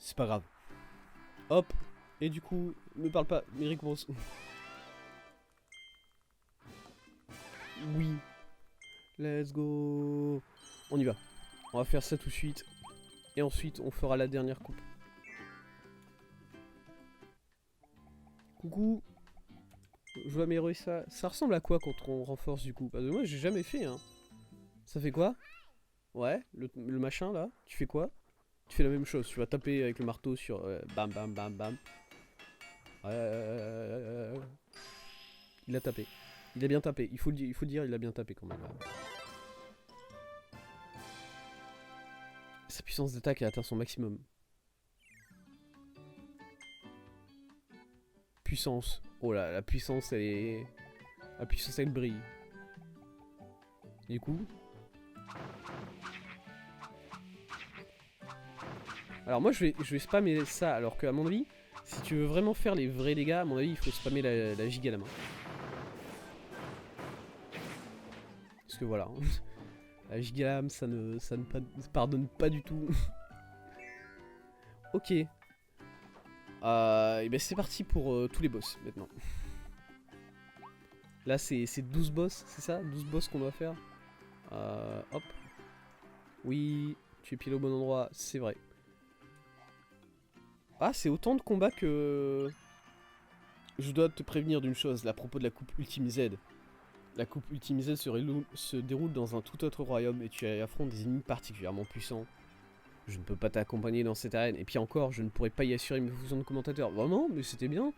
C'est pas grave. Hop. Et du coup, ne parle pas, mais récompense. Oui. Let's go. On y va. On va faire ça tout de suite. Et ensuite, on fera la dernière coupe. Coucou. Je veux améliorer ça. Ça ressemble à quoi quand on renforce du coup? Parce que moi, j'ai jamais fait, hein. Ça fait quoi? Ouais, le machin là. Tu fais quoi? Tu fais la même chose. Tu vas taper avec le marteau sur... bam, bam, bam, bam. Il a tapé. Il a bien tapé. Il faut dire, il a bien tapé quand même. Sa puissance d'attaque a atteint son maximum. Puissance. Oh là, la puissance, elle est... La puissance, elle brille. Du coup... Alors moi, je vais spammer ça, alors qu'à mon avis, si tu veux vraiment faire les vrais dégâts, à mon avis, il faut spammer la giga lame. Parce que voilà... La giga lame, ça ne pardonne pas du tout. Ok. Et ben c'est parti pour tous les boss maintenant. Là c'est 12 boss, c'est ça? 12 boss qu'on doit faire. Hop. Oui, tu es pile au bon endroit, c'est vrai. Ah, c'est autant de combats que... Je dois te prévenir d'une chose, à propos de la coupe Ultime Z. La coupe Ultime Z se déroule dans un tout autre royaume et tu affrontes des ennemis particulièrement puissants. Je ne peux pas t'accompagner dans cette arène. Et puis encore, je ne pourrais pas y assurer mes fonctions de commentateur. Vraiment? Mais c'était bien.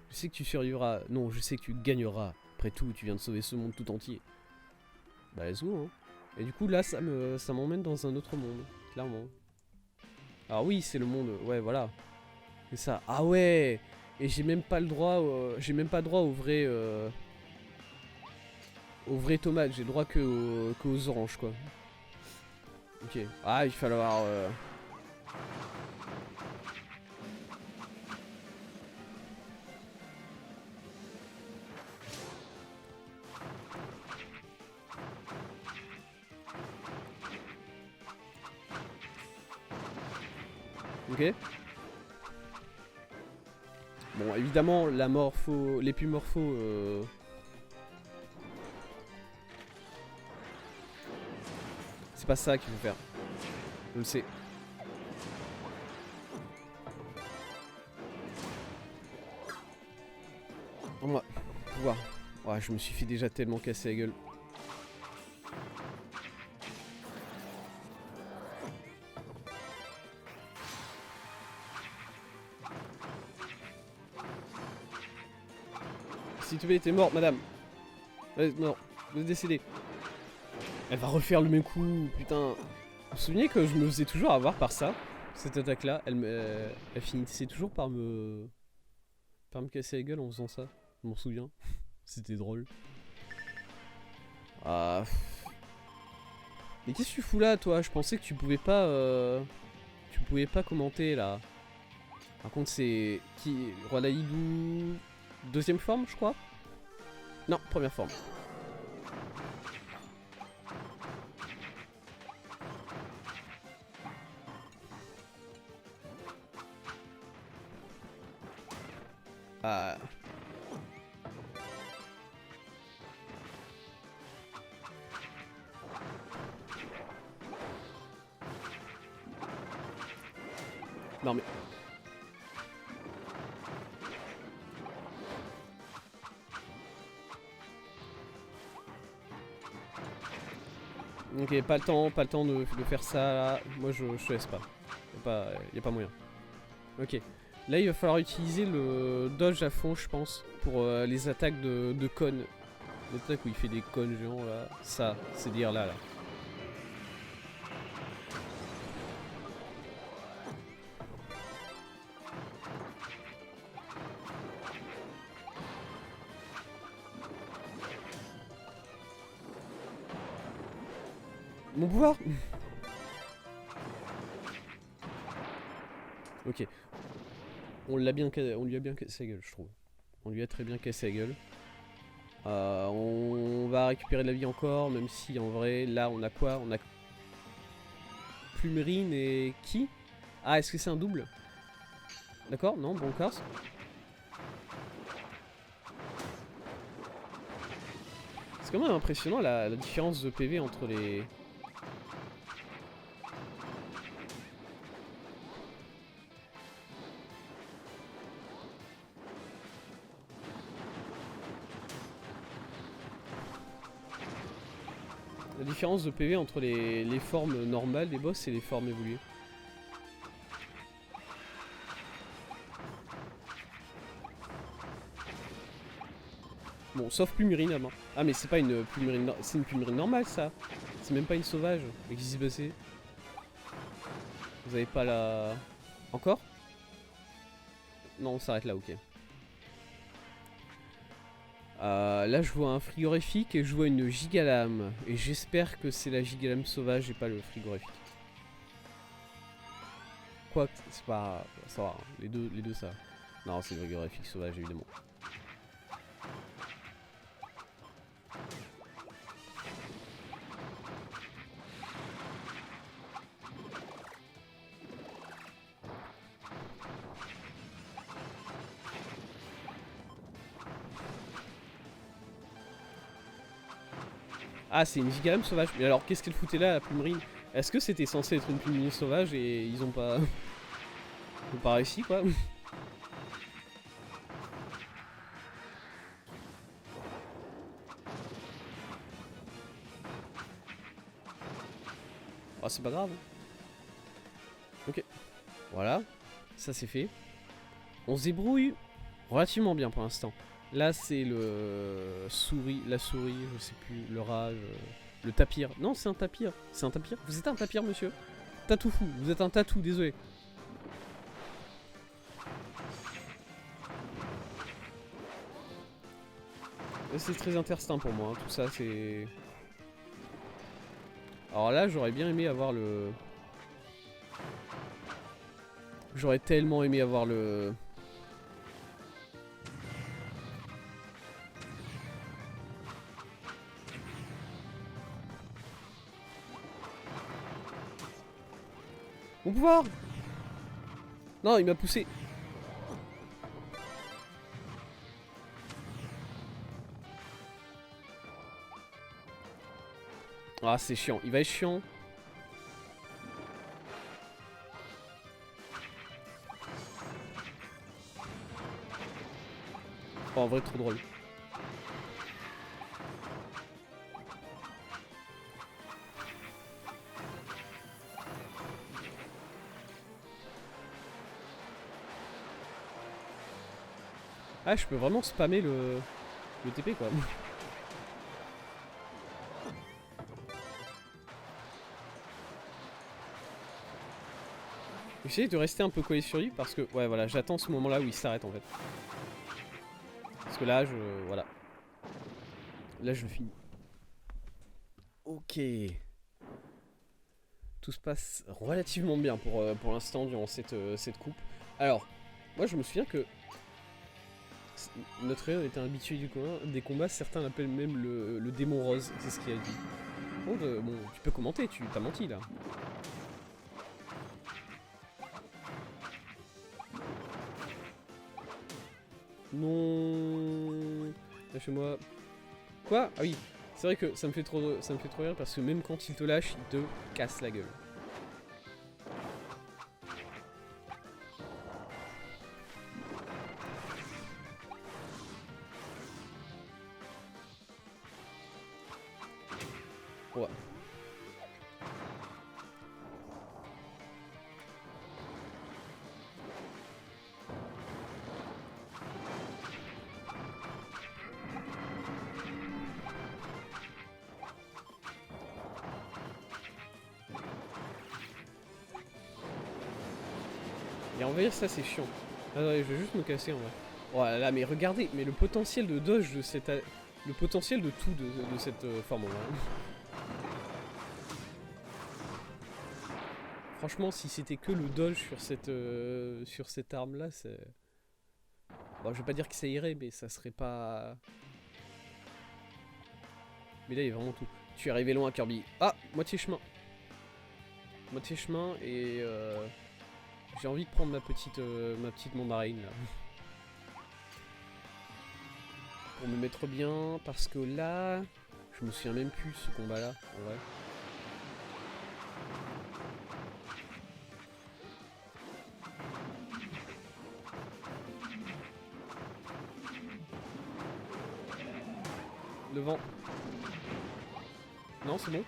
Je sais que tu survivras. Non, je sais que tu gagneras. Après tout, tu viens de sauver ce monde tout entier. Bah, let's go, hein. Et du coup, là, ça m'emmène dans un autre monde. Clairement. Alors oui, c'est le monde... Ouais, voilà. C'est ça. Ah ouais. Et j'ai même pas le droit... J'ai même pas droit au vrai... Aux vraies tomates. J'ai droit que aux oranges, quoi. Ok. Ah, il va falloir... Ok. Bon, évidemment, la morpho... L'épimorpho... C'est pas ça qu'il faut faire. Je le sais. On va pouvoir. Ouais, je me suis fait déjà tellement casser la gueule. S'il te plaît, t'es morte, madame. Non, vous êtes décédée. Elle va refaire le même coup, putain. Vous vous souvenez que je me faisais toujours avoir par ça? Cette attaque-là, elle finissait toujours par me casser la gueule en faisant ça. Je m'en souviens. C'était drôle. Ah. Mais qu'est-ce que tu fous là, toi? Je pensais que tu pouvais pas... Tu pouvais pas commenter, là. Par contre, c'est... Qui... Roi Laïdou... Deuxième forme, je crois? Non, première forme. Ah... Non mais... Ok, pas le temps de faire ça là. Moi je te laisse pas. Y a pas moyen. Ok. Là il va falloir utiliser le dodge à fond je pense. Pour les attaques de cônes. L'attaque où il fait des cônes géants là. Ça, c'est dire là. Mon pouvoir. Ok. On lui a bien cassé la gueule, je trouve. On lui a très bien cassé la gueule. On va récupérer de la vie encore, même si en vrai, là on a quoi? On a Plumerine et qui? Ah, est-ce que c'est un double? D'accord, non, bon corse. C'est quand même impressionnant la différence de PV entre les... La différence de PV entre les formes normales des boss et les formes évoluées. Bon, sauf Plumérine à main. Ah, mais c'est pas une Plumérine, c'est une Plumérine normale ça. C'est même pas une sauvage. Mais qu'est-ce qui s'est passé? Vous avez pas la... Encore? Non, on s'arrête là, ok. Là, je vois un frigorifique et je vois une gigalame. Et j'espère que c'est la gigalame sauvage et pas le frigorifique. Quoi, c'est pas... Ça va, hein. Les deux ça. Non, c'est le frigorifique sauvage, évidemment. Ah, c'est une gigalame sauvage. Mais alors, qu'est-ce qu'elle foutait là, la plumerine? Est-ce que c'était censé être une plumerine sauvage et ils ont pas... ils ont pas réussi, quoi? Ah, c'est pas grave. Ok. Voilà. Ça, c'est fait. On se débrouille relativement bien pour l'instant. Là, c'est le souris, la souris, je sais plus, le rage, le tapir. Non, c'est un tapir. C'est un tapir. Vous êtes un tapir, monsieur? Tatou fou. Vous êtes un tatou, désolé. C'est très intéressant pour moi, hein. Tout ça, c'est... Alors là, j'aurais bien aimé avoir le... J'aurais tellement aimé avoir le... Mon pouvoir! Non, il m'a poussé. Ah, c'est chiant. Il va être chiant. Oh, en vrai, trop drôle. Ah, je peux vraiment spammer le TP, quoi. J'essaie de rester un peu collé sur lui parce que, ouais, voilà, j'attends ce moment-là où il s'arrête, en fait. Parce que là, voilà. Là, je finis. Ok. Tout se passe relativement bien pour l'instant durant cette coupe. Alors, moi, je me souviens que notre héros était habitué des combats, certains l'appellent même le démon rose, c'est ce qu'il a dit. Bon, tu peux commenter, tu t'as menti là. Non. Lâchez-moi. Quoi? Ah oui, c'est vrai que ça me fait trop rire parce que même quand il te lâche, il te casse la gueule. Ouais. Et envahir ça c'est chiant. Attendez, je vais juste me casser en vrai. Oh là là, mais regardez, mais le potentiel de dodge de cette... Le potentiel de tout de cette forme en vrai. Franchement, si c'était que le dodge sur cette arme là, c'est... Bon, je vais pas dire que ça irait, mais ça serait pas... Mais là, il y a vraiment tout. Tu es arrivé loin, Kirby. Ah, moitié chemin. Moitié chemin et... J'ai envie de prendre ma petite mandarine là. Pour me mettre bien, parce que là... Je me souviens même plus ce combat là, en vrai. Le vent. Non, c'est bon.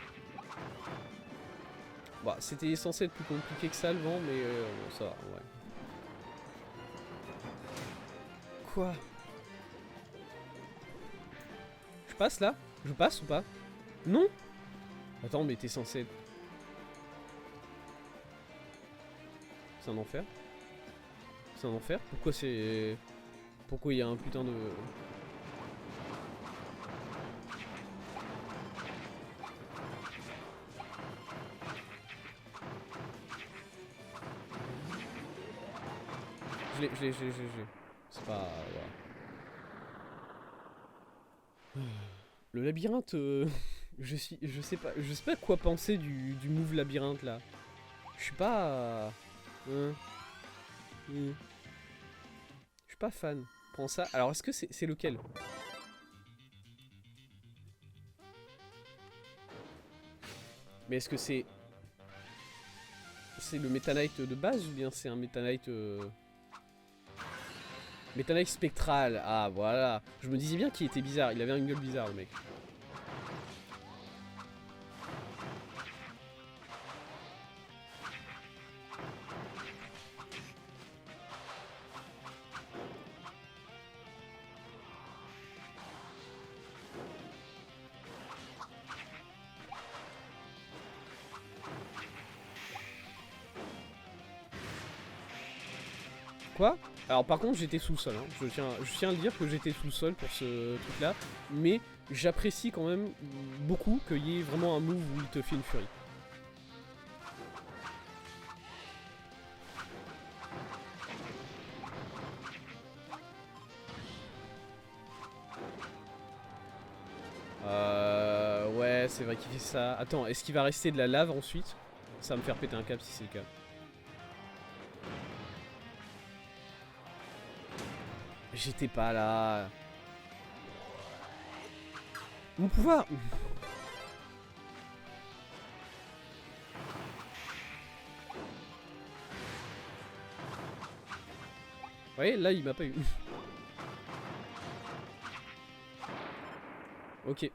Bah, c'était censé être plus compliqué que ça le vent, mais bon, ça va, ouais. Quoi? Je passe là? Je passe ou pas? Non? Attends, mais t'es censé être... C'est un enfer? C'est un enfer? Pourquoi c'est... Pourquoi il y a un putain de... Je l'ai. C'est pas... Voilà. Le labyrinthe... je sais pas quoi penser du move labyrinthe là. Je suis pas... Je suis pas fan. Prends ça. Alors est-ce que c'est lequel? Mais est-ce que c'est... C'est le Meta Knight de base ou bien c'est un Meta Knight... Meta Knight spectral. Ah voilà. Je me disais bien qu'il était bizarre. Il avait une gueule bizarre le mec. Quoi? Alors par contre j'étais sous le sol, hein. je tiens à le dire que j'étais sous le sol pour ce truc là, mais j'apprécie quand même beaucoup qu'il y ait vraiment un move où il te fait une furie. Ouais c'est vrai qu'il fait ça. Attends, est-ce qu'il va rester de la lave ensuite? Ça va me faire péter un câble si c'est le cas. J'étais pas là. Mon pouvoir. Vous voyez, là il m'a pas eu. Ok.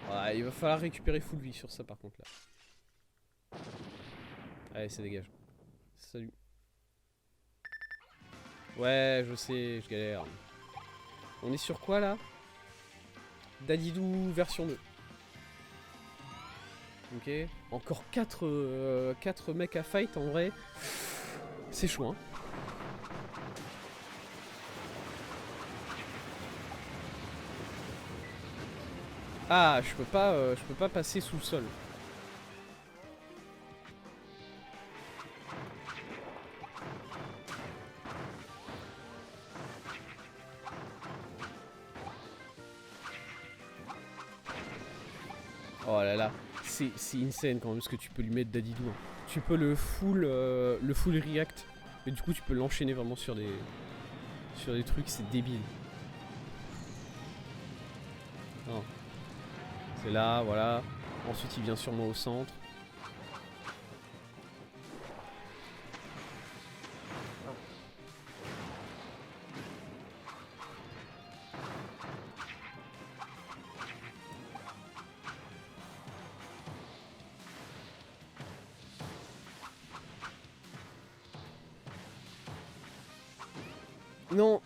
Ouais, il va falloir récupérer full vie sur ça par contre là. Allez, ça dégage. Salut. Ouais, je sais, je galère. On est sur quoi là? Dadidou version 2. Ok. Encore 4 mecs à fight en vrai. C'est chaud hein. Ah, je peux pas passer sous le sol. Oh là là, c'est insane quand même ce que tu peux lui mettre Dadidou. Hein. Tu peux le full react, et du coup tu peux l'enchaîner vraiment sur des trucs, c'est débile. Non. C'est là, voilà. Ensuite il vient sur moi au centre. Non.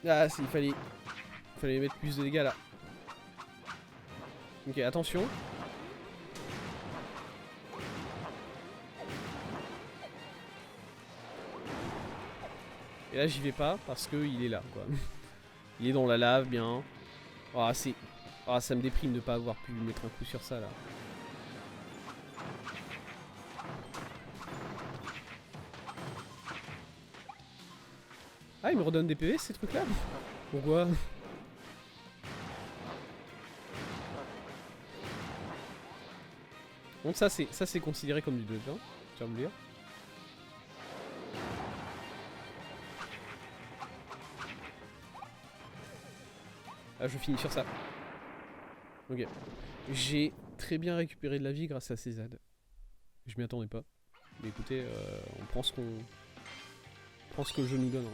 Ah, il fallait mettre plus de dégâts là. Ok, attention. Et là j'y vais pas parce que il est là quoi. Il est dans la lave bien. Oh, ça me déprime de pas avoir pu mettre un coup sur ça là. Ah, il me redonne des PV ces trucs là? Pourquoi? Donc ça c'est considéré comme du dodge, hein, tu vas me dire. Ah, je finis sur ça. Ok. J'ai très bien récupéré de la vie grâce à ces ZAD. Je m'y attendais pas. Mais écoutez, on prend ce qu'on... On prend ce que le jeu nous donne.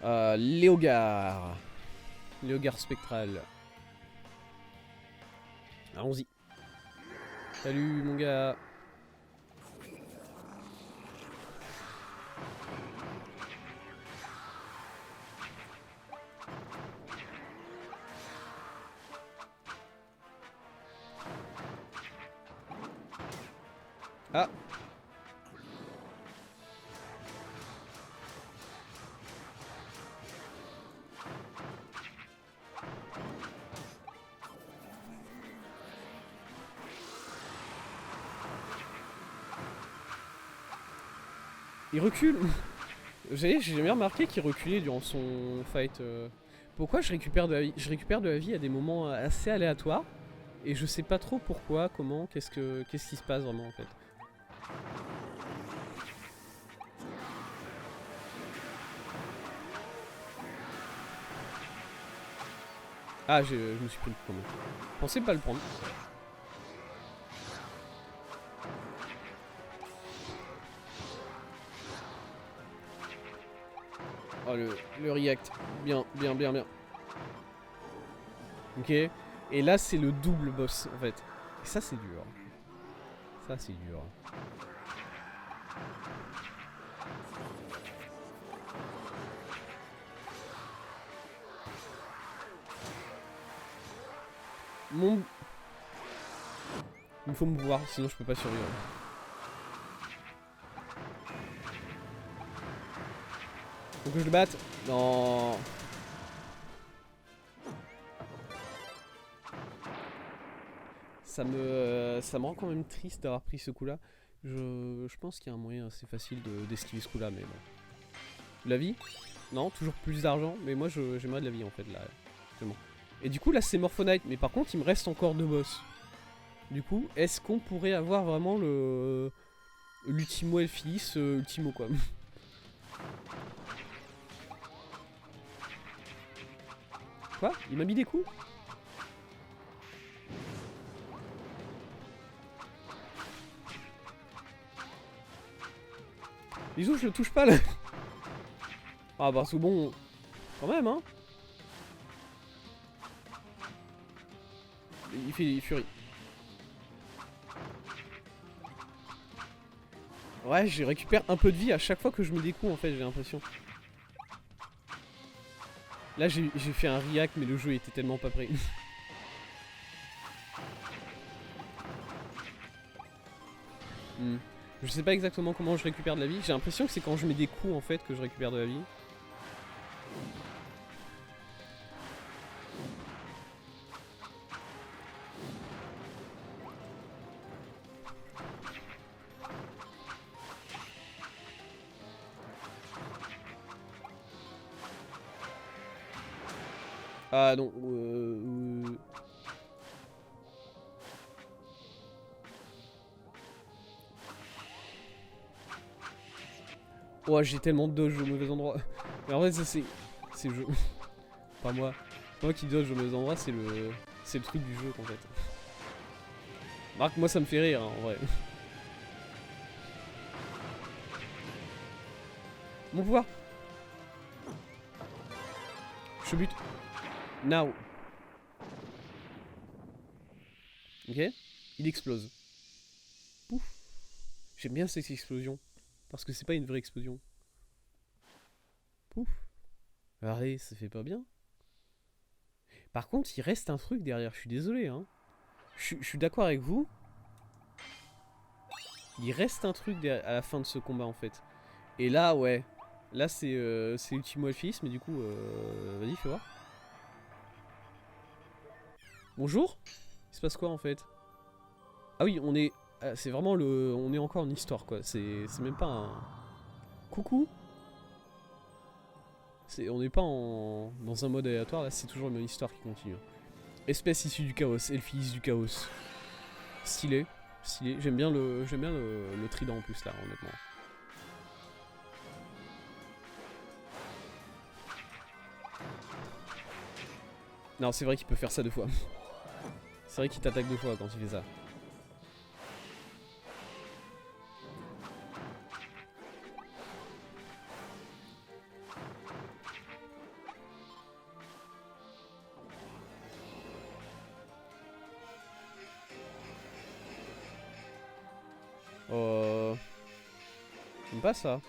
Hein. Léogard. Léogard spectral. Allons-y. Salut mon gars. Ah. Il recule. J'ai jamais remarqué qu'il reculait durant son fight. Pourquoi je récupère de la vie? Je récupère de la vie à des moments assez aléatoires. Et je sais pas trop pourquoi, comment, qu'est-ce qui se passe vraiment en fait. Ah, je me suis pris le coup quand même. Je pensais pas le prendre. Oh, le react. Bien, bien, bien, bien. Ok. Et là, c'est le double boss, en fait. Et ça, c'est dur. Ça, c'est dur. Mon... Il me faut me pouvoir, sinon je peux pas survivre. Faut que je le batte. Non. Ça me rend quand même triste d'avoir pris ce coup-là. Je pense qu'il y a un moyen assez facile d'esquiver ce coup-là, mais bon. La vie? Non, toujours plus d'argent, mais moi j'aimerais de la vie en fait, là. Actuellement. Et du coup, là c'est Morphonite, mais par contre, il me reste encore 2 boss. Du coup, est-ce qu'on pourrait avoir vraiment l'Ultimo Elfilis Ultimo, quoi? Quoi? Il m'a mis des coups? Bisous, je le touche pas là. Ah bah c'est bon. Quand même hein. Il fait furie. Ouais, je récupère un peu de vie à chaque fois que je mets des coups en fait, j'ai l'impression. Là j'ai fait un react mais le jeu était tellement pas prêt. Je sais pas exactement comment je récupère de la vie. J'ai l'impression que c'est quand je mets des coups en fait que je récupère de la vie. Ah non. Oh, j'ai tellement de dodge au mauvais endroit. Mais en fait, ça c'est le jeu. Pas moi. Moi qui dodge au mauvais endroit, c'est le truc du jeu en fait. Marc, moi ça me fait rire hein, en vrai. Mon pouvoir. Je bute. Now. Ok. Il explose. Pouf. J'aime bien cette explosion. Parce que c'est pas une vraie explosion. Pouf. Arrête, ça fait pas bien. Par contre, il reste un truc derrière. Je suis désolé. Hein. Je suis d'accord avec vous. Il reste un truc à la fin de ce combat en fait. Et là, ouais. Là, c'est Ultimo Elfis, mais du coup, vas-y, fais voir. Bonjour. Il se passe quoi en fait? Ah oui, on est... C'est vraiment le... On est encore en histoire quoi. C'est même pas un... Coucou. On n'est pas dans un mode aléatoire, là c'est toujours une histoire qui continue. Espèce issue du chaos, Elfis du chaos. Stylé. Stylé. J'aime bien le trident en plus là, honnêtement. Non, c'est vrai qu'il peut faire ça 2 fois. C'est vrai qu'il t'attaque 2 fois quand il fait ça. J'aime pas ça.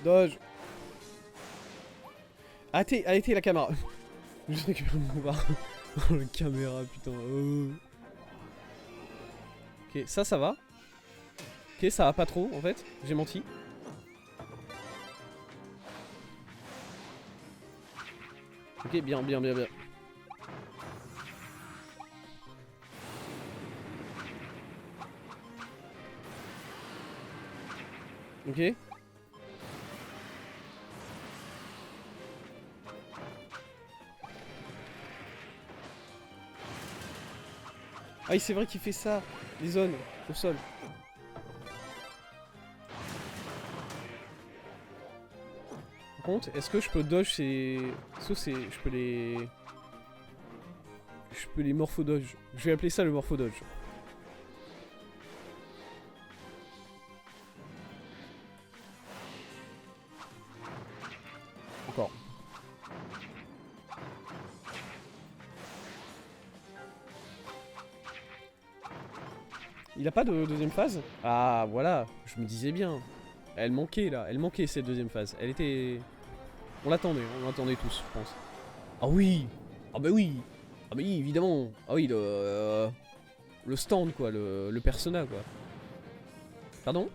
Dodge. Arrêtez la caméra. Juste récupérer mon pouvoir. Oh, la caméra, putain. Ok, ça va. Ok, ça va pas trop, en fait. J'ai menti. Ok, bien. Ok. Ah, c'est vrai qu'il fait ça. Les zones au sol. Par contre, est-ce que je peux dodge ces... Est-ce que c'est... Je peux les... Je peux les morpho-dodge. Je vais appeler ça le morpho-dodge. Encore. Il a pas de deuxième phase? Ah, voilà. Je me disais bien. Elle manquait, là. Elle manquait, cette deuxième phase. Elle était... On l'attendait tous, je pense. Ah oui. Ah bah oui. Ah bah oui, évidemment. Ah oui, le stand, quoi. Le persona, quoi. Pardon?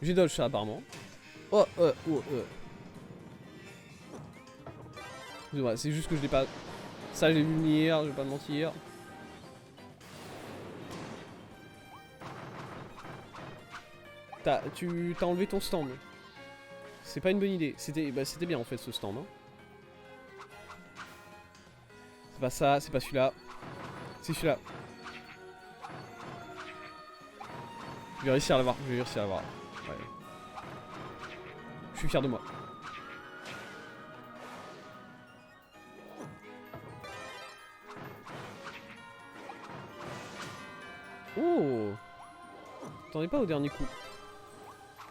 J'ai dodge ça, apparemment. Oh. Excusez-moi, c'est juste que je l'ai pas... Ça, j'ai vu venir, je vais pas te mentir. Tu t'as enlevé ton stand. C'est pas une bonne idée. C'était bien en fait ce stand. Hein. C'est pas ça, c'est pas celui-là. C'est celui-là. Je vais réussir à l'avoir. Ouais. Je suis fier de moi. Oh! T'en es pas au dernier coup.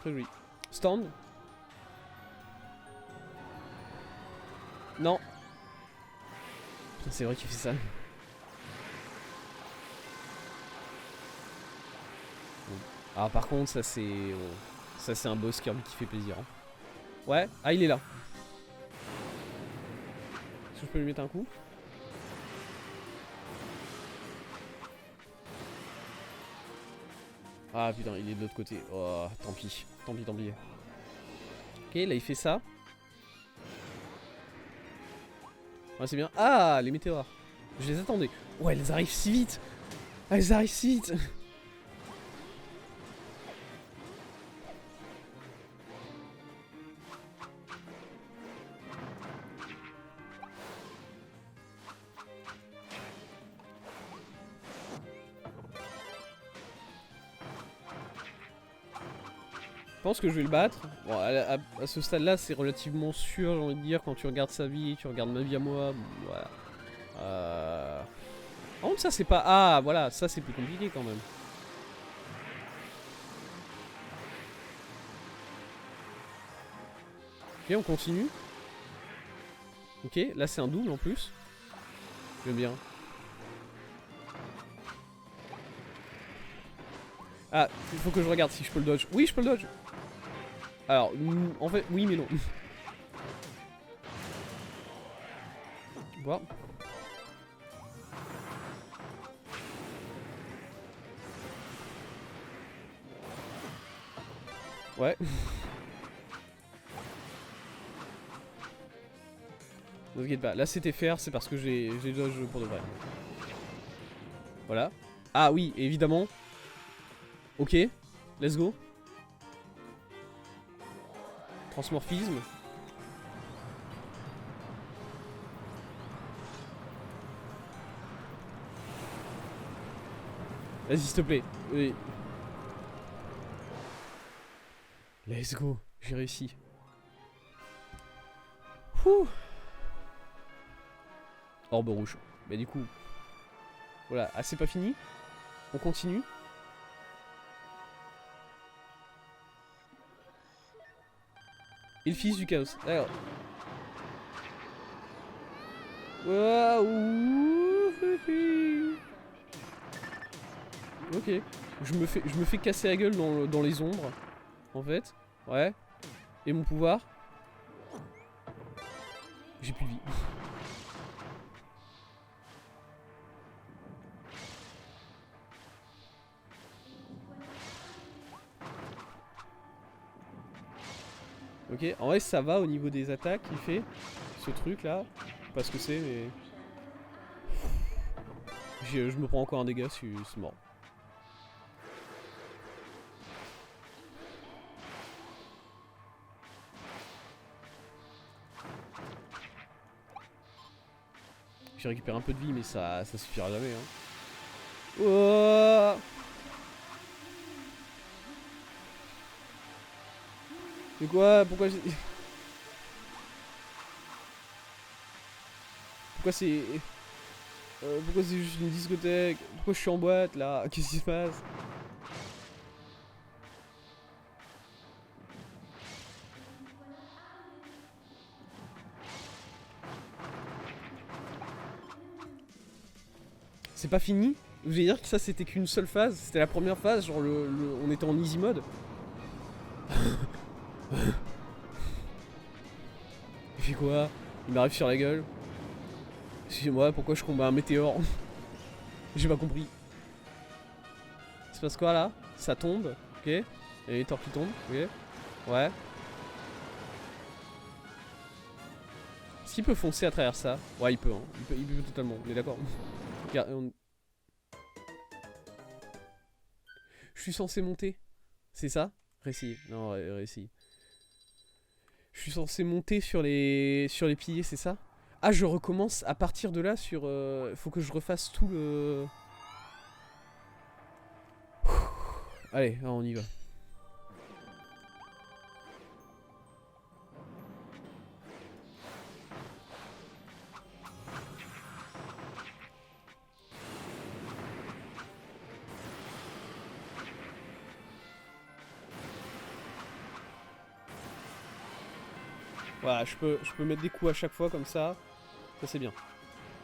Très joli. Stand. Non. Putain, c'est vrai qu'il fait ça. Ah, par contre, ça c'est... Ça c'est un boss Kirby qui fait plaisir. Hein. Ouais. Ah, il est là. Est-ce que je peux lui mettre un coup? Ah putain, il est de l'autre côté. Oh, tant pis. Tant pis. Ok, là il fait ça. Ouais, c'est bien. Ah, les météores. Je les attendais. Ouais, elles arrivent si vite. Elles arrivent si vite. Je pense que je vais le battre. Bon, à ce stade-là, c'est relativement sûr, j'ai envie de dire, quand tu regardes sa vie, tu regardes ma vie à moi. Voilà. Par contre, ça, c'est pas... Ah, voilà, ça, c'est plus compliqué, quand même. Ok, on continue. Ok, là, c'est un double, en plus. J'aime bien. Ah, il faut que je regarde si je peux le dodge. Oui, je peux le dodge. Alors, en fait, oui, mais non. Bon. Ouais. Ne t'inquiète pas, là c'était faire, c'est parce que j'ai dodge pour de vrai. Voilà. Ah oui, évidemment. Ok, let's go. Transmorphisme. Vas-y, s'il te plaît. Oui. Let's go. J'ai réussi. Ouh. Orbe rouge. Mais du coup... Voilà. Ah, c'est pas fini. On continue. Et le fils du chaos. D'accord. Waouh. Ok. Je me fais casser la gueule dans les ombres. En fait. Ouais. Et mon pouvoir. J'ai plus de vie. Ok, en vrai ça va au niveau des attaques qu'il fait, ce truc là, je sais pas ce que c'est mais... Je me prends encore un dégât, c'est mort. J'ai récupéré un peu de vie mais ça suffira jamais hein. Oh. Mais quoi? Pourquoi j'ai... Pourquoi c'est... pourquoi c'est juste une discothèque? Pourquoi je suis en boîte là? Qu'est-ce qui se passe? C'est pas fini? Vous voulez dire que ça c'était qu'une seule phase? C'était la première phase, genre on était en easy mode? Il fait quoi? Il m'arrive sur la gueule. Excusez-moi, pourquoi je combats un météore? J'ai pas compris. Il se passe quoi là? Ça tombe, ok. Il y a les torpilles qui tombent, ok. Ouais. Est-ce qu'il peut foncer à travers ça? Ouais, il peut, hein. Il peut totalement, on est d'accord. Je suis censé monter. C'est ça? Récit. Non, récit. Je suis censé monter sur les piliers, c'est ça? Ah, je recommence à partir de là sur... faut que je refasse tout le... Allez, on y va. Voilà, je peux mettre des coups à chaque fois comme ça. Ça c'est bien.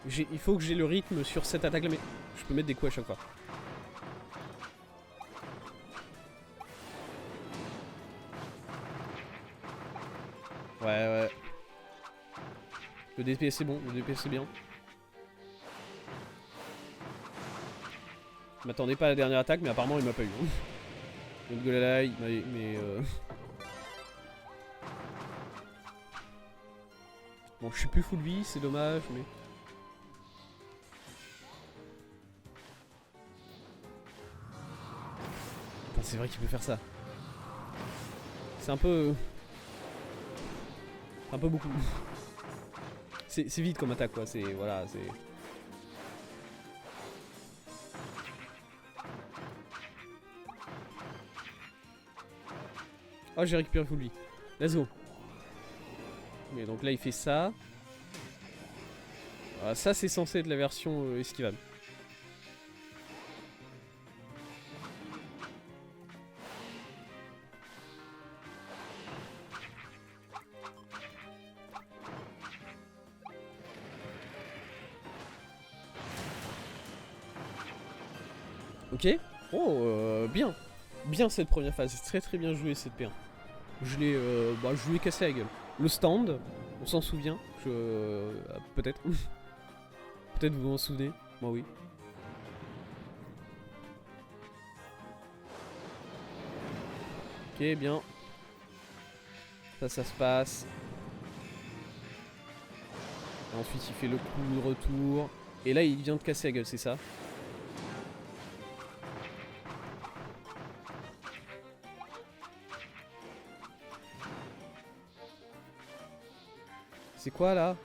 Il faut que j'ai le rythme sur cette attaque là, mais je peux mettre des coups à chaque fois. Ouais, ouais. Le DPS c'est bon, le DPS c'est bien. Je m'attendais pas à la dernière attaque, mais apparemment il m'a pas eu. Donc de là, il m'a... Mais bon, je suis plus full vie, c'est dommage, mais... C'est vrai qu'il peut faire ça. C'est un peu... un peu beaucoup. C'est vite comme attaque quoi, c'est... Voilà, c'est... Oh, j'ai récupéré full vie. Let's go. Mais donc là il fait ça. Voilà, ça c'est censé être la version esquivable. Ok. Oh, bien. Bien cette première phase. C'est très bien joué cette P1. Je lui ai cassé la gueule. Le stand, on s'en souvient. Peut-être. Peut-être vous vous en souvenez. Moi oui. Ok, bien. Ça se passe. Et ensuite il fait le coup de retour. Et là il vient de casser la gueule, c'est ça? C'est quoi là?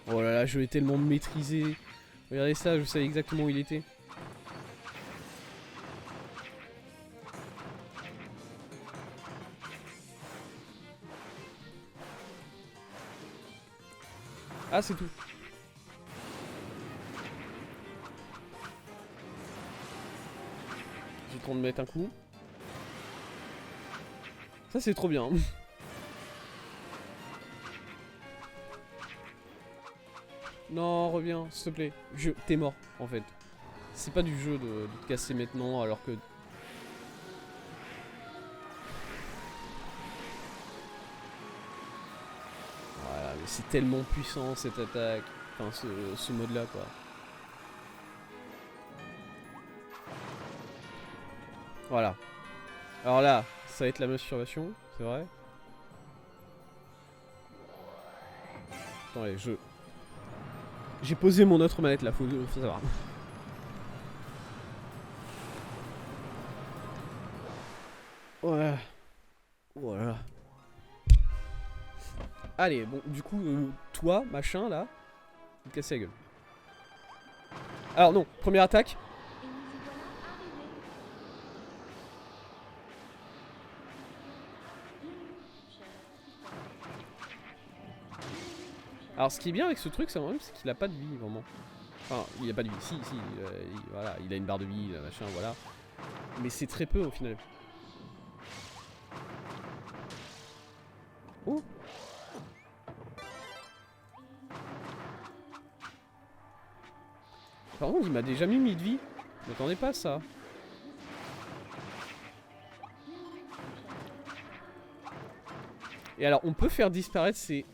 Oh là là, je vais tellement me maîtriser. Regardez ça, je savais exactement où il était. Ah, c'est tout. J'ai le temps de mettre un coup. Ça, c'est trop bien. Non, reviens, s'il te plaît. T'es mort, en fait. C'est pas du jeu de te casser maintenant, alors que... Voilà, mais c'est tellement puissant, cette attaque. Enfin, ce mode-là, quoi. Voilà. Alors là, ça va être la masturbation, c'est vrai. Attendez, j'ai posé mon autre manette là, faut savoir. Voilà. Voilà. Allez, bon, du coup, toi, machin là, il te casse la gueule. Alors non, première attaque. Alors ce qui est bien avec ce truc, c'est qu'il a pas de vie vraiment. Enfin, il a pas de vie, si, voilà, il a une barre de vie, machin, voilà. Mais c'est très peu au final. Oh. Par contre, il m'a déjà mis de vie. Je m'attendais pas à ça. Et alors, on peut faire disparaître ces...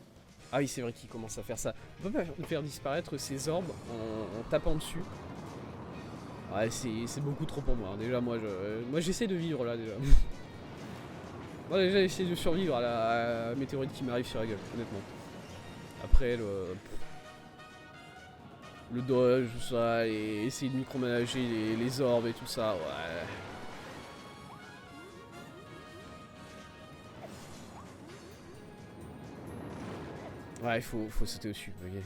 Ah oui, c'est vrai qu'il commence à faire ça. On peut faire disparaître ces orbes en tapant dessus. Ouais, c'est beaucoup trop pour moi. Hein. Déjà, moi, j'essaie de vivre là, déjà. Moi, déjà, j'essaie de survivre à la météorite qui m'arrive sur la gueule, honnêtement. Après, le dodge, tout ça, et essayer de micromanager les orbes et tout ça, ouais. Ouais, il faut sauter au-dessus, ok.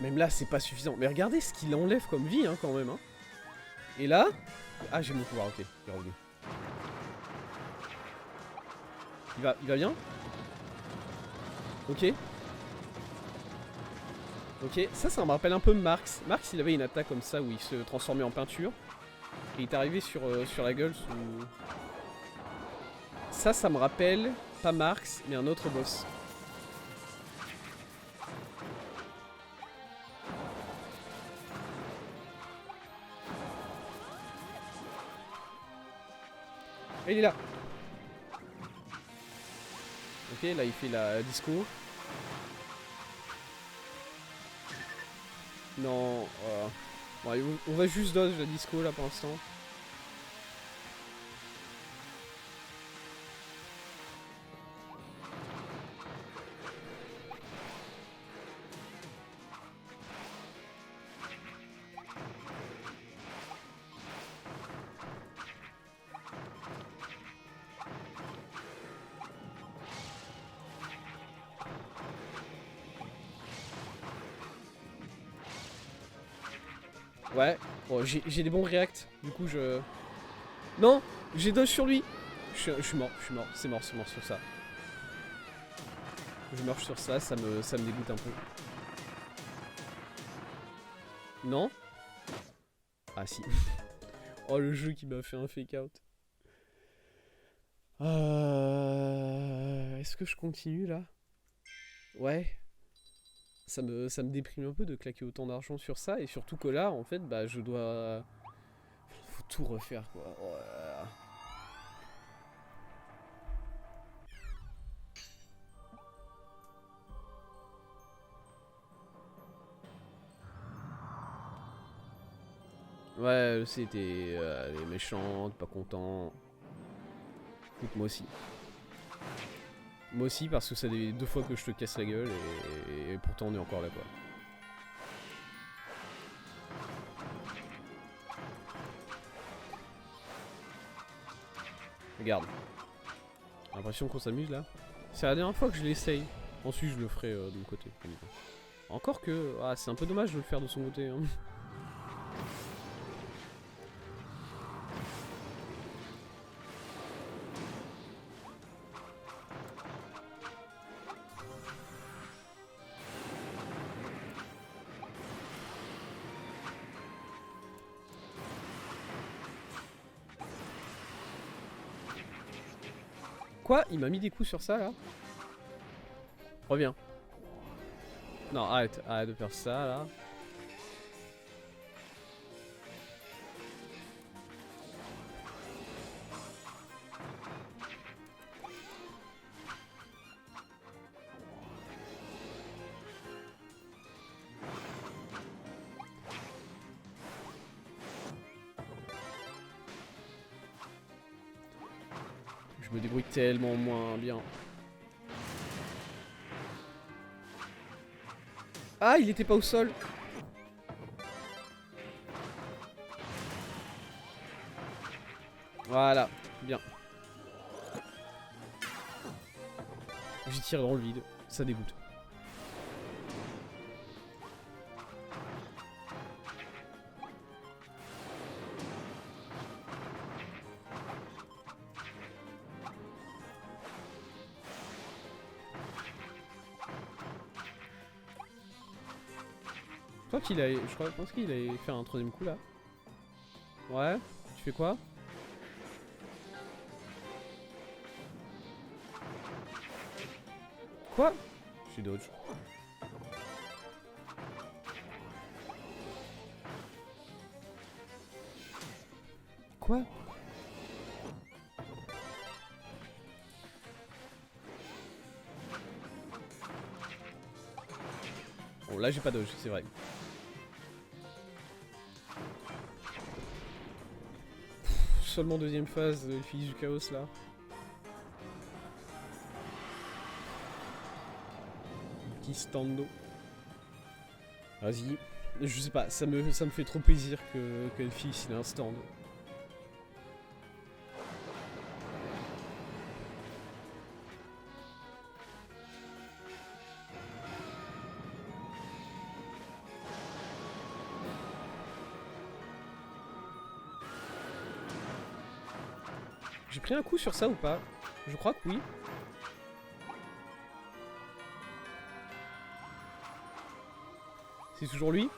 Même là, c'est pas suffisant. Mais regardez ce qu'il enlève comme vie, hein, quand même. Hein. Et là... Ah, j'ai mon pouvoir, ok. Il est revenu. Il va bien. Ok. Ok, ça me rappelle un peu Marx. Marx, il avait une attaque comme ça où il se transformait en peinture. Et il est arrivé sur la gueule sous... Ça me rappelle, pas Marx, mais un autre boss. Et il est là. Ok, là il fait la disco. Non, bon, on va juste dodge la disco là pour l'instant. Ouais, bon, j'ai des bons reacts, du coup je... Non, j'ai dodge sur lui. Je suis mort, c'est mort sur ça. Je meurs sur ça, ça me dégoûte un peu. Non? Ah si. Oh le jeu qui m'a fait un fake out. Est-ce que je continue là? Ouais. Ça me déprime un peu de claquer autant d'argent sur ça, et surtout que là, en fait, bah je dois... Faut tout refaire quoi. Oh là là. Ouais, je sais, t'es méchante, pas content. Écoute, moi aussi. Moi aussi, parce que ça fait 2 fois que je te casse la gueule, et pourtant on est encore là quoi. Regarde. J'ai l'impression qu'on s'amuse là. C'est la dernière fois que je l'essaye. Ensuite je le ferai de mon côté. Encore que... Ah, c'est un peu dommage de le faire de son côté. Hein. Quoi? Il m'a mis des coups sur ça là? Reviens. Non, arrête de faire ça là. Je me débrouille tellement moins bien. Ah, il était pas au sol. Voilà, bien. J'y tire dans le vide, ça dégoûte. Je crois qu'il a... Je pense qu'il allait faire un troisième coup là. Ouais, tu fais quoi? Quoi? Je suis dodge. Quoi? Bon là j'ai pas dodge, c'est vrai. Seulement deuxième phase, fils du chaos là. Petit stando. Vas-y. Je sais pas, ça me fait trop plaisir que le fils il a un stand. J'ai pris un coup sur ça ou pas? Je crois que oui. C'est toujours lui?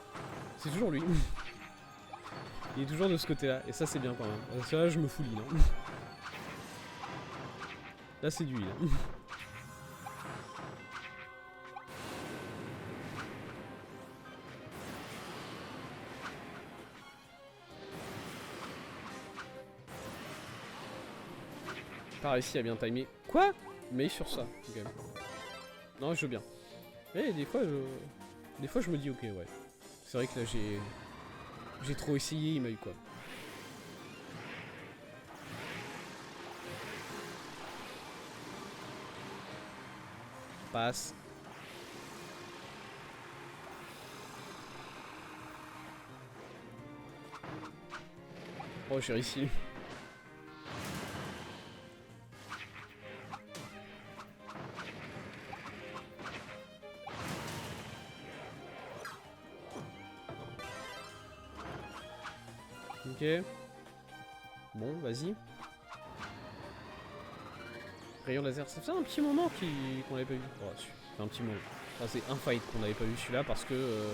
C'est toujours lui. Il est toujours de ce côté-là. Et ça, c'est bien quand même. Parce que là, je me foulis. Hein. Là, c'est du heal. Pas réussi à bien timer. Quoi? Mais sur ça. Okay. Non, je joue bien. Et des fois, je me dis ok, ouais. C'est vrai que là, j'ai trop essayé, il m'a eu quoi. Passe. Oh, j'ai réussi. Ok. Bon, vas-y. Rayon laser, ça faisait un petit moment qu'on l'avait pas vu. Oh, ça fait un petit moment. Enfin, c'est un fight qu'on n'avait pas vu celui-là parce que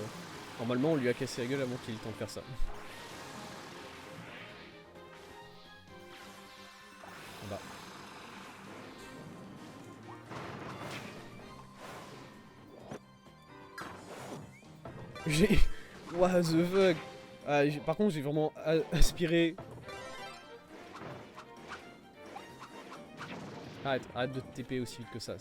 normalement on lui a cassé la gueule avant qu'il ait le temps de faire ça. Bah. J'ai... What the fuck. Ah, par contre j'ai vraiment aspiré. Arrête de te TP aussi vite que ça.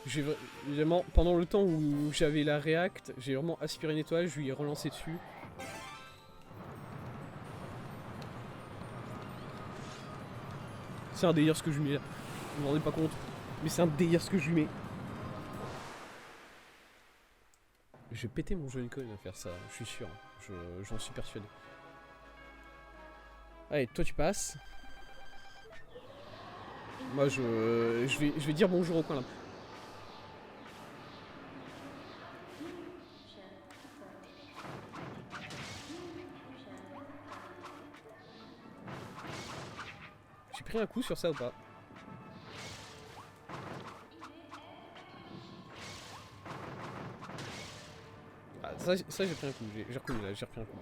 J'ai vraiment, pendant le temps où j'avais la react, j'ai vraiment aspiré une étoile, je lui ai relancé dessus. C'est un délire ce que je lui mets là. Vous vous rendez pas compte, mais c'est un délire ce que je lui mets. Je vais péter mon Joy-Con à faire ça, je suis sûr. J'en suis persuadé. Allez, toi tu passes. Moi, je vais dire bonjour au coin là. J'ai pris un coup sur ça ou pas? Ah, ça j'ai pris un coup, j'ai reconnu là, j'ai repris un coup.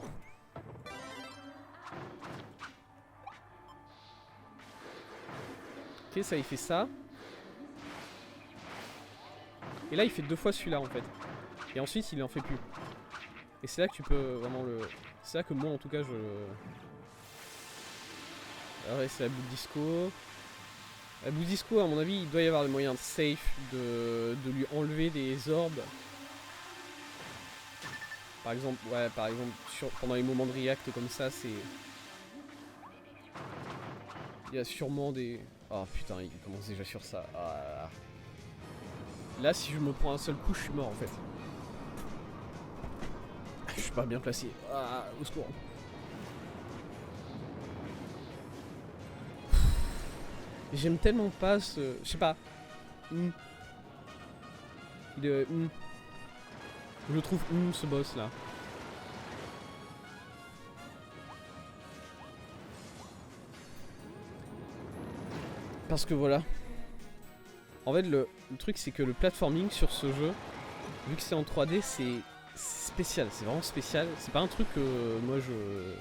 Ok, ça il fait ça. Et là il fait 2 fois celui-là en fait. Et ensuite il en fait plus. Et c'est là que tu peux vraiment le... C'est là que moi en tout cas je... Ah ouais, c'est la boule disco. La boule disco, à mon avis, il doit y avoir des moyens safe de lui enlever des orbes. Par exemple, ouais, par exemple, pendant les moments de react comme ça, c'est... Il y a sûrement des... Oh putain, il commence déjà sur ça. Ah. Là, si je me prends un seul coup, je suis mort en fait. Je suis pas bien placé. Ah, au secours. J'aime tellement pas ce... Je sais pas. Je le trouve ce boss là. Parce que voilà. En fait, le truc c'est que le platforming sur ce jeu, vu que c'est en 3D, c'est spécial. C'est vraiment spécial. C'est pas un truc que moi je...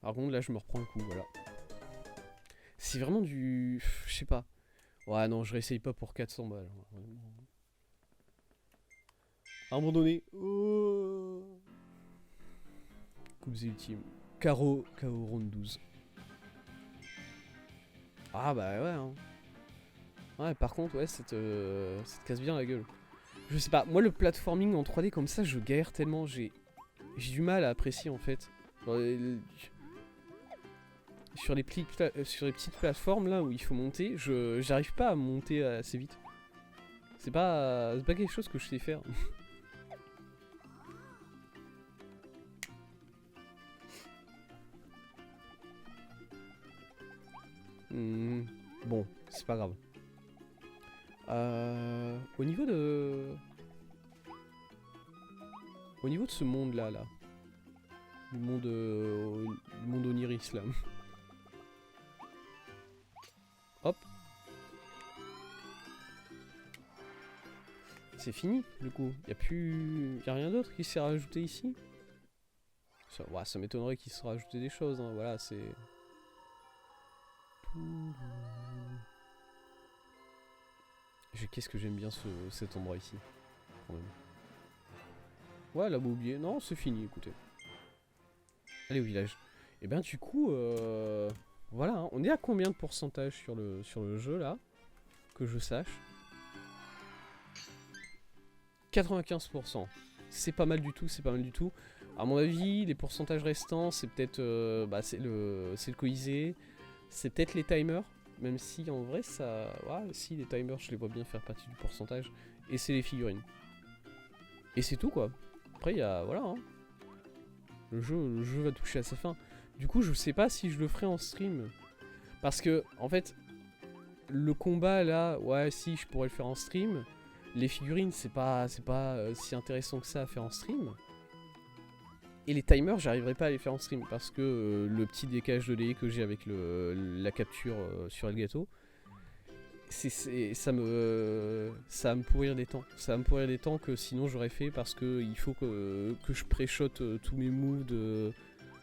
Par contre, là, je me reprends un coup, voilà. C'est vraiment du... Je sais pas. Ouais, non, je réessaye pas pour 400 balles. À un moment donné... Oh. Coupes ultimes. KO round 12. Ah bah ouais, hein. Ouais, par contre, ouais, ça te casse bien la gueule. Je sais pas, moi le platforming en 3D comme ça, je galère tellement, j'ai du mal à apprécier en fait. Sur les petites plateformes là où il faut monter, j'arrive pas à monter assez vite. C'est pas quelque chose que je sais faire. Bon, c'est pas grave. Au niveau de ce monde là, du monde Oniris là. Hop. C'est fini du coup. Y a rien d'autre qui s'est rajouté ici. Ça m'étonnerait qu'il se rajouté des choses. Hein. Voilà, c'est. Qu'est-ce que j'aime bien cet endroit ici. Quand même. Ouais, là, oublié. Non, c'est fini, écoutez. Allez au village. Et ben du coup, voilà. Hein. On est à combien de pourcentage sur le jeu là? Que je sache. 95%. C'est pas mal du tout, c'est pas mal du tout. À mon avis, les pourcentages restants, c'est peut-être c'est le Colisée, c'est peut-être les timers, même si en vrai ça... Ouais, si les timers, je les vois bien faire partie du pourcentage. Et c'est les figurines. Et c'est tout quoi. Après, il y a... Voilà. Hein. Le jeu va toucher à sa fin. Du coup, je sais pas si je le ferai en stream. Parce que, en fait, le combat là, ouais, si, je pourrais le faire en stream. Les figurines, c'est pas si intéressant que ça à faire en stream. Et les timers, j'arriverai pas à les faire en stream parce que le petit décalage de délai que j'ai avec la capture sur Elgato, ça va me pourrir des temps. Ça va me pourrir des temps que sinon j'aurais fait parce que il faut que je pré-shot tous mes moves de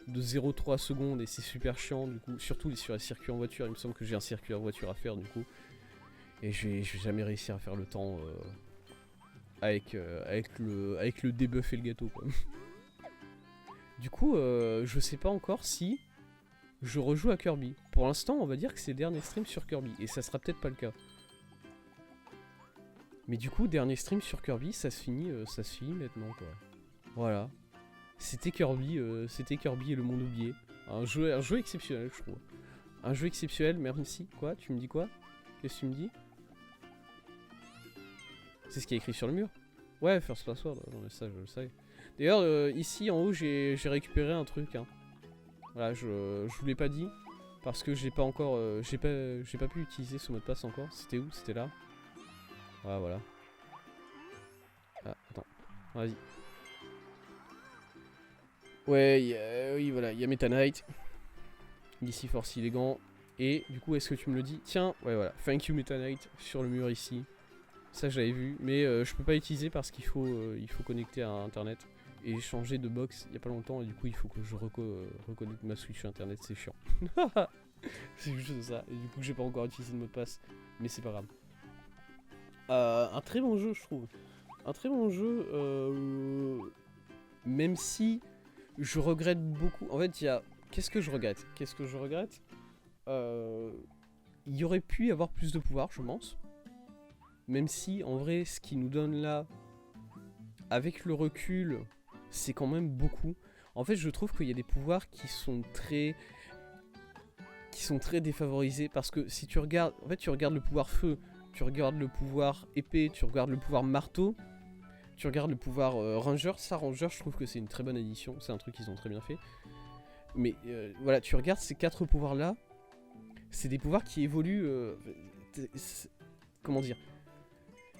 0,3 secondes et c'est super chiant du coup. Surtout sur les circuits en voiture, il me semble que j'ai un circuit en voiture à faire du coup. Et je vais jamais réussir à faire le temps avec le debuff et le gâteau quoi. Du coup, je sais pas encore si je rejoue à Kirby. Pour l'instant, on va dire que c'est dernier stream sur Kirby. Et ça sera peut-être pas le cas. Mais du coup, dernier stream sur Kirby, ça se finit maintenant, quoi. Voilà. C'était Kirby et le monde oublié. Un jeu exceptionnel, je trouve. Un jeu exceptionnel, merci. Quoi? Tu me dis quoi? Qu'est-ce que tu me dis? C'est ce qui est écrit sur le mur. Ouais, First Password. Non, mais ça, je le savais. D'ailleurs, ici en haut, j'ai récupéré un truc. Hein. Voilà, je vous l'ai pas dit. Parce que j'ai pas encore. J'ai pas pu utiliser ce mot de passe encore. C'était où? C'était là. Ah, voilà. Ah, attends. Vas-y. Ouais, oui, voilà. Il y a Meta Knight. DC Force élégant. Et du coup, est-ce que tu me le dis? Tiens, ouais, voilà. Thank you, Meta Knight. Sur le mur ici. Ça, je l'avais vu. Mais je peux pas utiliser parce qu'il faut connecter à Internet. Et j'ai changé de box il y a pas longtemps. Et du coup, il faut que je reconnecte ma Switch sur Internet. C'est chiant. C'est juste ça. Et du coup, j'ai pas encore utilisé le mot de passe. Mais c'est pas grave. Un très bon jeu, je trouve. Un très bon jeu. Même si je regrette beaucoup. En fait, il y a. Qu'est-ce que je regrette? Il y aurait pu y avoir plus de pouvoir, je pense. Même si, en vrai, ce qui nous donne là, avec le recul, c'est quand même beaucoup. En fait, je trouve qu'il y a des pouvoirs qui sont très défavorisés. Parce que si tu regardes. En fait, tu regardes le pouvoir feu, tu regardes le pouvoir épée, tu regardes le pouvoir marteau, tu regardes le pouvoir ranger. Ça, ranger, je trouve que c'est une très bonne addition. C'est un truc qu'ils ont très bien fait. Mais voilà, tu regardes ces 4 pouvoirs là. C'est des pouvoirs qui évoluent. Comment dire?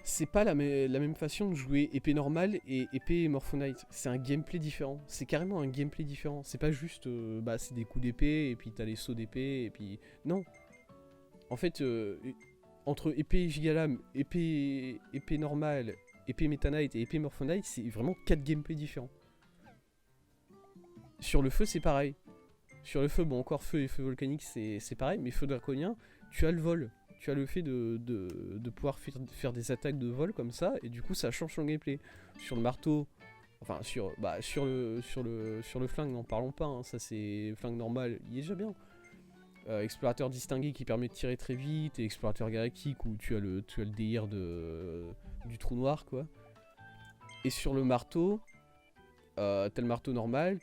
C'est pas la même façon de jouer épée normale et épée Morphonite. C'est un gameplay différent. C'est carrément un gameplay différent. C'est pas juste. Bah, c'est des coups d'épée et puis t'as les sauts d'épée et puis. Non. En fait, entre épée Gigalame, épée normale, épée Meta Knight et épée Morphonite, c'est vraiment 4 gameplays différents. Sur le feu, c'est pareil. Sur le feu, bon, encore feu et feu volcanique, c'est pareil, mais feu draconien, tu as le vol. Tu as le fait de pouvoir faire des attaques de vol comme ça, et du coup, ça change son gameplay. Sur le marteau, enfin, sur le flingue, n'en parlons pas, hein, ça c'est flingue normal, il est déjà bien. Explorateur distingué qui permet de tirer très vite, et explorateur galactique où tu as le délire du trou noir, quoi. Et sur le marteau, t'as le marteau normal,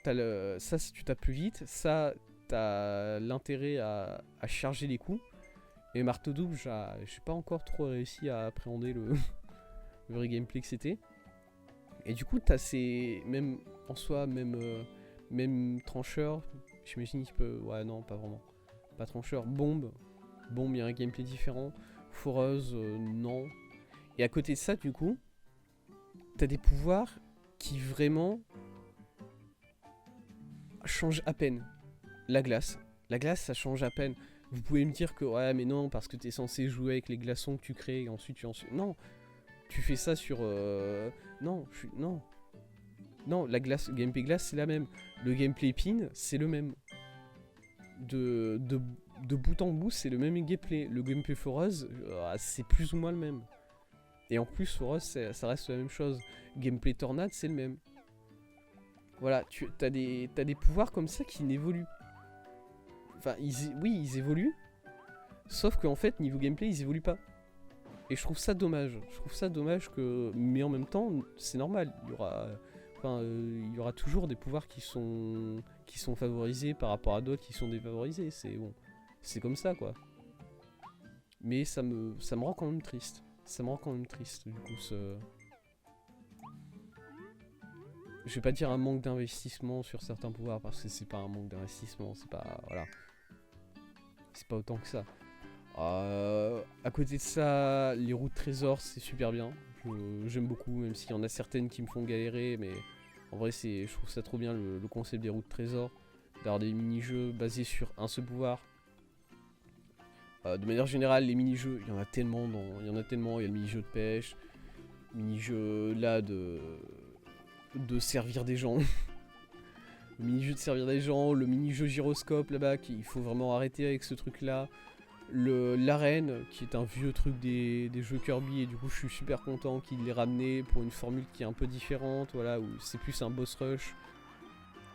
ça si tu tapes plus vite, ça t'as l'intérêt à charger les coups. Et marteau double, j'ai pas encore trop réussi à appréhender le vrai gameplay que c'était. Et du coup, t'as ces. Même en soi, même trancheur, j'imagine qu'il peut. Ouais, non, pas vraiment. Pas trancheur, bombe. Bombe, il y a un gameplay différent. Foreuse, non. Et à côté de ça, du coup, t'as des pouvoirs qui vraiment changent à peine. La glace, ça change à peine. Vous pouvez me dire que ouais, mais non, parce que t'es censé jouer avec les glaçons que tu crées et ensuite tu non, tu fais ça sur non, non, la glace, gameplay glace c'est la même. Le gameplay pin c'est le même. De bout en bout c'est le même gameplay. Le gameplay foreuse c'est plus ou moins le même. Et en plus foreuse ça reste la même chose. Gameplay tornade c'est le même. Voilà, t'as des pouvoirs comme ça qui n'évoluent. Enfin, ils évoluent. Sauf qu'en fait, niveau gameplay, ils évoluent pas. Et je trouve ça dommage. Que. Mais en même temps, c'est normal. Il y aura toujours des pouvoirs qui sont favorisés par rapport à d'autres qui sont défavorisés. C'est bon. C'est comme ça, quoi. Mais ça me rend quand même triste. Du coup, je vais pas dire un manque d'investissement sur certains pouvoirs parce que c'est pas un manque d'investissement, c'est pas. Voilà. C'est pas autant que ça. À côté de ça, les routes trésors, c'est super bien. J'aime beaucoup, même s'il y en a certaines qui me font galérer, mais en vrai, je trouve ça trop bien le concept des routes trésors. D'avoir des mini-jeux basés sur un seul pouvoir. De manière générale, les mini-jeux, il y en a tellement. Il y a le mini-jeu de pêche, mini-jeu là de servir des gens. Le mini-jeu de servir des gens, le mini-jeu gyroscope là-bas, il faut vraiment arrêter avec ce truc-là. L'arène, qui est un vieux truc des jeux Kirby, et du coup je suis super content qu'il l'ait ramené pour une formule qui est un peu différente, voilà, où c'est plus un boss rush.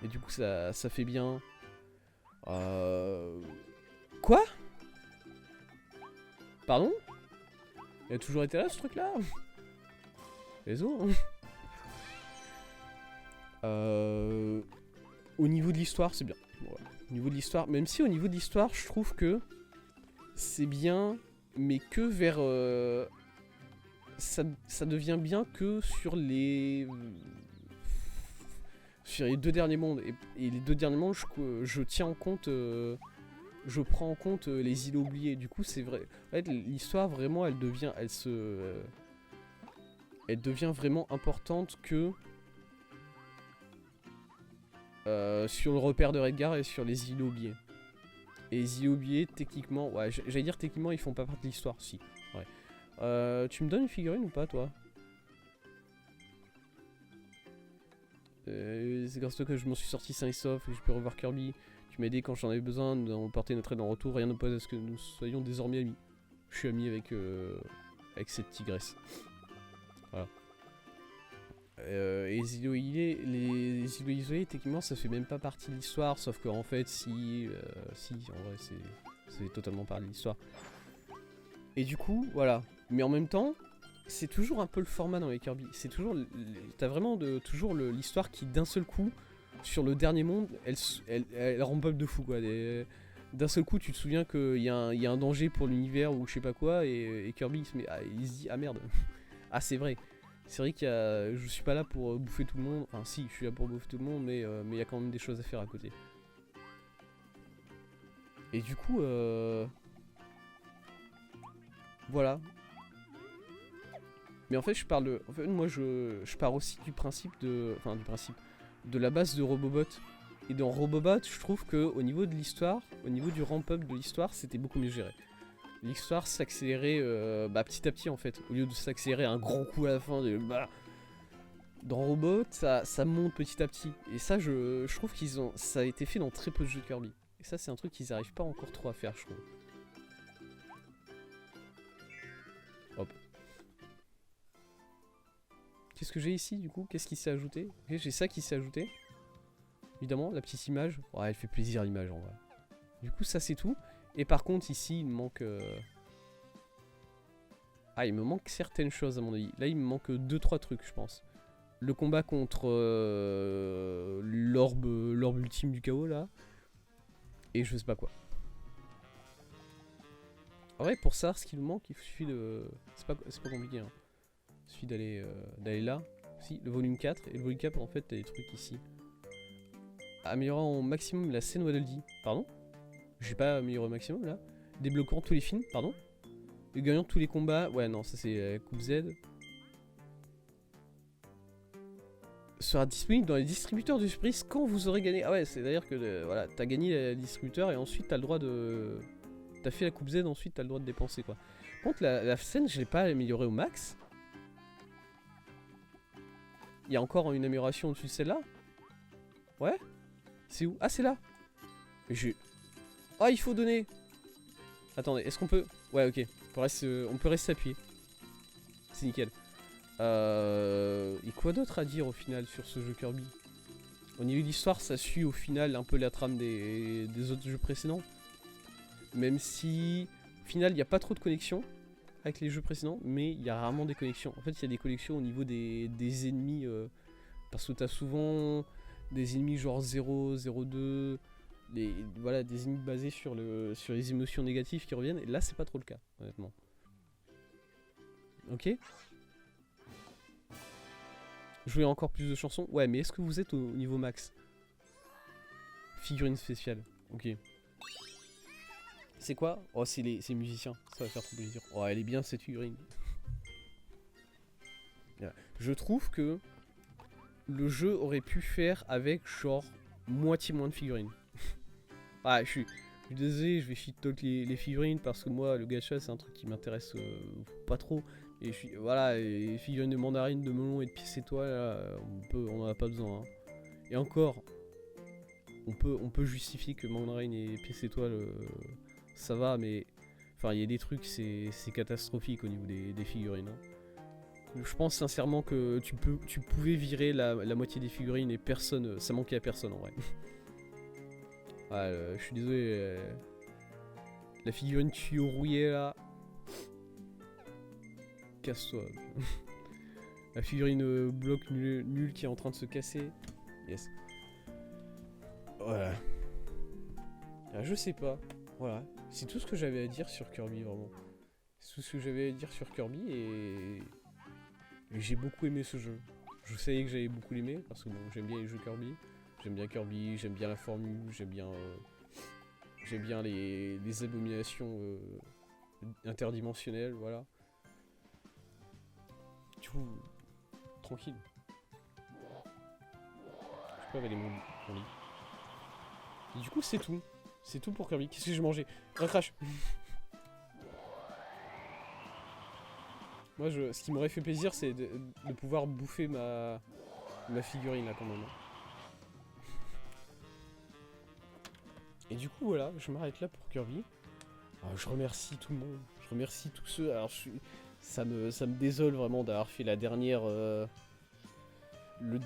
Et du coup ça fait bien. Quoi? Pardon? Il a toujours été là ce truc-là? Les os, hein. Au niveau de l'histoire, c'est bien. Voilà. Au niveau de l'histoire, même si au niveau de l'histoire, je trouve que c'est bien, mais que vers... ça devient bien que sur les sur les 2 derniers mondes. Et les 2 derniers mondes, je tiens en compte... je prends en compte les îles oubliées. Du coup, c'est vrai. En fait, l'histoire, vraiment, elle devient... elle devient vraiment importante que... sur le repère de Redgar et sur les îles oubliées. Et les îles oubliées, techniquement... Ouais, j'allais dire techniquement, ils font pas partie de l'histoire, si. Ouais. Tu me donnes une figurine ou pas, toi? C'est grâce à toi que je m'en suis sorti sain et sauf, que je peux revoir Kirby. Tu m'as aidé quand j'en avais besoin, nous avons porté notre aide en retour, rien n'oppose à ce que nous soyons désormais amis. Je suis ami avec cette tigresse. Voilà. Et les îlots isolés, techniquement, ça fait même pas partie de l'histoire, sauf qu'en fait, si, en vrai, c'est totalement partie de l'histoire. Et du coup, voilà. Mais en même temps, c'est toujours un peu le format dans les Kirby. C'est toujours, t'as vraiment toujours l'histoire qui, d'un seul coup, sur le dernier monde, elle rampe de fou, quoi. D'un seul coup, tu te souviens qu'il y a un danger pour l'univers ou je sais pas quoi, et Kirby il se dit ah merde, ah c'est vrai qu'il y a, je suis pas là pour bouffer tout le monde, enfin si, je suis là pour bouffer tout le monde, mais il y a quand même des choses à faire à côté. Et du coup, voilà. Mais en fait, moi je pars aussi du principe de la base de Robobot. Et dans Robobot, je trouve que au niveau de l'histoire, au niveau du ramp-up de l'histoire, c'était beaucoup mieux géré. L'histoire s'accélérait petit à petit en fait. Au lieu de s'accélérer un grand coup à la fin, dans Robot, ça monte petit à petit. Et ça, je trouve ça a été fait dans très peu de jeux de Kirby. Et ça, c'est un truc qu'ils n'arrivent pas encore trop à faire, je trouve. Hop. Qu'est-ce que j'ai ici du coup? Qu'est-ce qui s'est ajouté? Ok, j'ai ça qui s'est ajouté. Évidemment, la petite image. Ouais, elle fait plaisir l'image en vrai. Du coup, ça c'est tout. Et par contre, ici, il me manque... Ah, il me manque certaines choses à mon avis. Là, il me manque 2-3 trucs, je pense. Le combat contre l'orbe ultime du chaos, là. Et je sais pas quoi. En vrai, pour savoir ce qu'il nous manque, il suffit de... C'est pas compliqué, hein. Il suffit d'aller là. Si, le volume 4. Et le volume 4, en fait, t'as des trucs ici. Améliorant au maximum la scène Waddle Dee. Pardon? J'ai pas amélioré au maximum, là. Débloquant tous les films, pardon. Et gagnant tous les combats. Ouais, non, ça c'est coupe Z. Sera disponible dans les distributeurs du Surprise quand vous aurez gagné. Ah ouais, c'est d'ailleurs que voilà, t'as gagné les distributeurs et ensuite t'as le droit de... T'as fait la coupe Z, ensuite t'as le droit de dépenser, quoi. Par contre, la scène, je l'ai pas améliorée au max. Il y a encore une amélioration au-dessus de celle-là. Ouais. C'est où? Ah, c'est là. Mais j'ai... Ah, il faut donner. Attendez, est-ce qu'on peut... Ouais, ok. On peut rester appuyé. C'est nickel. Et quoi d'autre à dire au final sur ce jeu Kirby? Au niveau de l'histoire, ça suit au final un peu la trame des autres jeux précédents. Même si, au final, il n'y a pas trop de connexions avec les jeux précédents, mais il y a rarement des connexions. En fait, il y a des connexions au niveau des ennemis, parce que tu as souvent des ennemis genre 0, 0,2, voilà, des ennemis basés sur les émotions négatives qui reviennent, et là, c'est pas trop le cas, honnêtement. Ok. Jouer encore plus de chansons. Ouais, mais est-ce que vous êtes au niveau max? Figurine spéciale. Ok. C'est quoi? Oh, c'est les musiciens. Ça va faire trop plaisir. Oh, elle est bien cette figurine. Je trouve que le jeu aurait pu faire avec genre moitié moins de figurines. Ah, je suis désolé, je vais shit talk les figurines parce que moi, le gacha, c'est un truc qui m'intéresse pas trop. Et voilà, les figurines de mandarine, de melon et de pièces étoiles, là, on en a pas besoin. Hein. Et encore, on peut justifier que mandarine et pièces étoiles, ça va, mais enfin, il y a des trucs, c'est catastrophique au niveau des figurines. Hein. Je pense sincèrement que tu pouvais virer la moitié des figurines et personne, ça manquait à personne en vrai. Ah, je suis désolé, la figurine tuyau rouillé là. Casse-toi. La figurine bloc nul qui est en train de se casser. Yes. Voilà. Je sais pas. Voilà. C'est tout ce que j'avais à dire sur Kirby, vraiment. C'est tout ce que j'avais à dire sur Kirby et j'ai beaucoup aimé ce jeu. Je savais que j'allais beaucoup l'aimer, parce que bon, j'aime bien les jeux Kirby. J'aime bien Kirby, j'aime bien la formule, j'aime bien les abominations interdimensionnelles, voilà. Du coup, tranquille. Je peux avaler mon lit. Et du coup, c'est tout. C'est tout pour Kirby. Qu'est-ce que j'ai mangé? Un crash. Moi, ce qui m'aurait fait plaisir, c'est de pouvoir bouffer ma figurine, là, quand même. Et du coup, voilà, je m'arrête là pour Kirby. Alors, je remercie tout le monde. Je remercie tous ceux... Alors, ça me désole vraiment d'avoir fait la dernière... le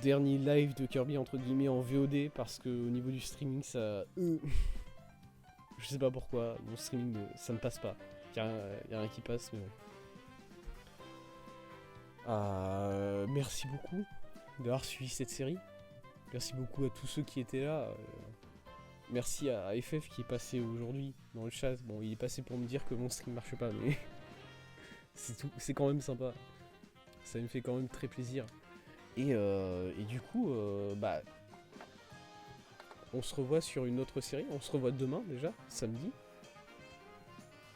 dernier live de Kirby, entre guillemets, en VOD, parce que au niveau du streaming, ça... je sais pas pourquoi, mon streaming, ça ne passe pas. Y a rien qui passe, mais bon. Merci beaucoup d'avoir suivi cette série. Merci beaucoup à tous ceux qui étaient là. Merci à FF qui est passé aujourd'hui dans le chat. Bon, il est passé pour me dire que mon stream marche pas, mais c'est quand même sympa. Ça me fait quand même très plaisir. Et du coup, bah, on se revoit sur une autre série. On se revoit demain déjà, samedi.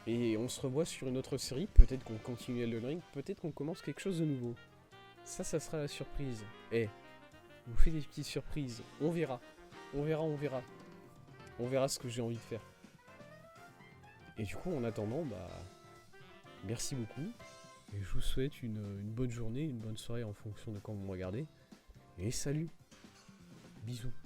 Et on se revoit sur une autre série. Peut-être qu'on continue Elden Ring. Peut-être qu'on commence quelque chose de nouveau. Ça sera la surprise. Eh, vous faites des petites surprises. On verra. On verra. On verra ce que j'ai envie de faire. Et du coup, en attendant, bah, merci beaucoup. Et je vous souhaite une bonne journée, une bonne soirée en fonction de quand vous me regardez. Et salut. Bisous.